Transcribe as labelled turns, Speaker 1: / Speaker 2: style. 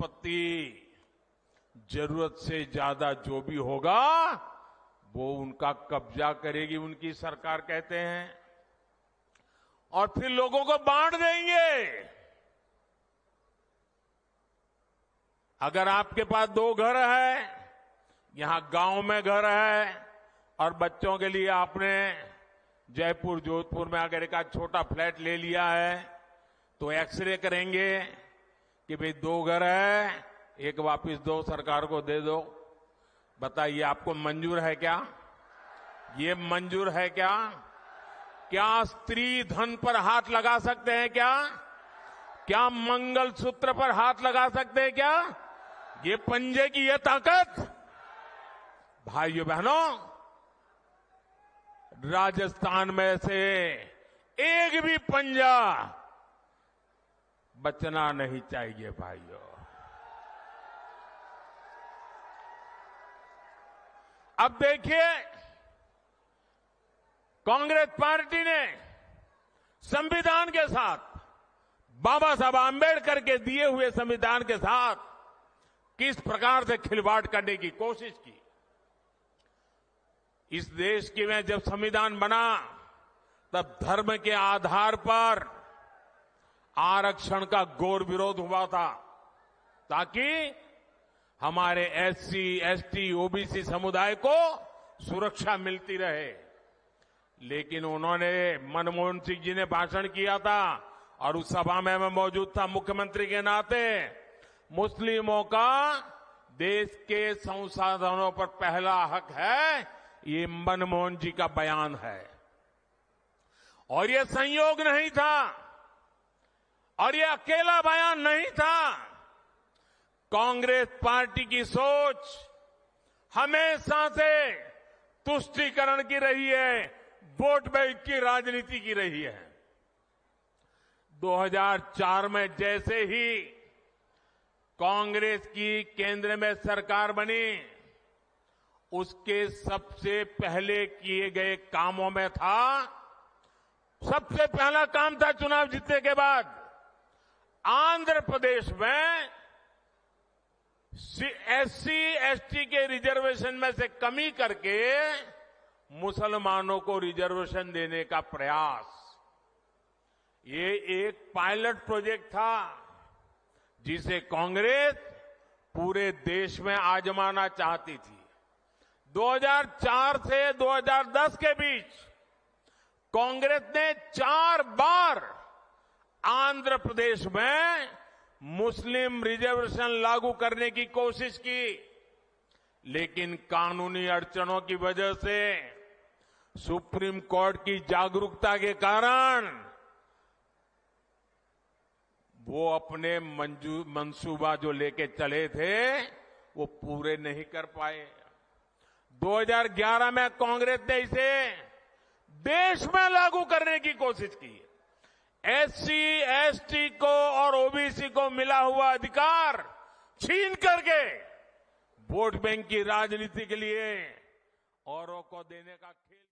Speaker 1: संपत्ति जरूरत से ज्यादा जो भी होगा वो उनका कब्जा करेगी उनकी सरकार, कहते हैं, और फिर लोगों को बांट देंगे। अगर आपके पास 2 घर है, यहां गांव में घर है, और बच्चों के लिए आपने जयपुर जोधपुर में अगर एक छोटा फ्लैट ले लिया है, तो एक्सरे करेंगे कि भाई 2 घर है, एक वापस दो, सरकार को दे दो। बताइए, आपको मंजूर है क्या? ये मंजूर है क्या? क्या स्त्री धन पर हाथ लगा सकते हैं क्या? क्या मंगलसूत्र पर हाथ लगा सकते हैं क्या? ये पंजे की ये ताकत, भाइयों बहनों, राजस्थान में से एक भी पंजा बचना नहीं चाहिए भाइयों। अब देखिए, कांग्रेस पार्टी ने संविधान के साथ, बाबा साहब आंबेडकर के दिए हुए संविधान के साथ किस प्रकार से खिलवाड़ करने की कोशिश की। इस देश की में जब संविधान बना तब धर्म के आधार पर आरक्षण का घोर विरोध हुआ था, ताकि हमारे एससी, एसटी, ओबीसी समुदाय को सुरक्षा मिलती रहे। लेकिन उन्होंने, मनमोहन सिंह जी ने भाषण किया था और उस सभा में मैं मौजूद था मुख्यमंत्री के नाते, मुस्लिमों का देश के संसाधनों पर पहला हक है, ये मनमोहन जी का बयान है। और ये संयोग नहीं था, और ये अकेला बयान नहीं था। कांग्रेस पार्टी की सोच हमेशा से तुष्टीकरण की रही है, वोट बैंक की राजनीति की रही है। 2004 में जैसे ही कांग्रेस की केंद्र में सरकार बनी, उसके सबसे पहले किए गए कामों में था, सबसे पहला काम था चुनाव जीतने के बाद, आंध्र प्रदेश में एससी, एसटी के रिजर्वेशन में से कमी करके मुसलमानों को रिजर्वेशन देने का प्रयास। ये एक पायलट प्रोजेक्ट था जिसे कांग्रेस पूरे देश में आजमाना चाहती थी। 2004 से 2010 के बीच कांग्रेस ने 4 बार आंध्र प्रदेश में मुस्लिम रिजर्वेशन लागू करने की कोशिश की, लेकिन कानूनी अड़चनों की वजह से, सुप्रीम कोर्ट की जागरूकता के कारण वो अपने मंसूबा जो लेके चले थे वो पूरे नहीं कर पाए। 2011 में कांग्रेस ने इसे देश में लागू करने की कोशिश की। एससी, एसटी को और ओबीसी को मिला हुआ अधिकार छीन करके वोट बैंक की राजनीति के लिए औरों को देने का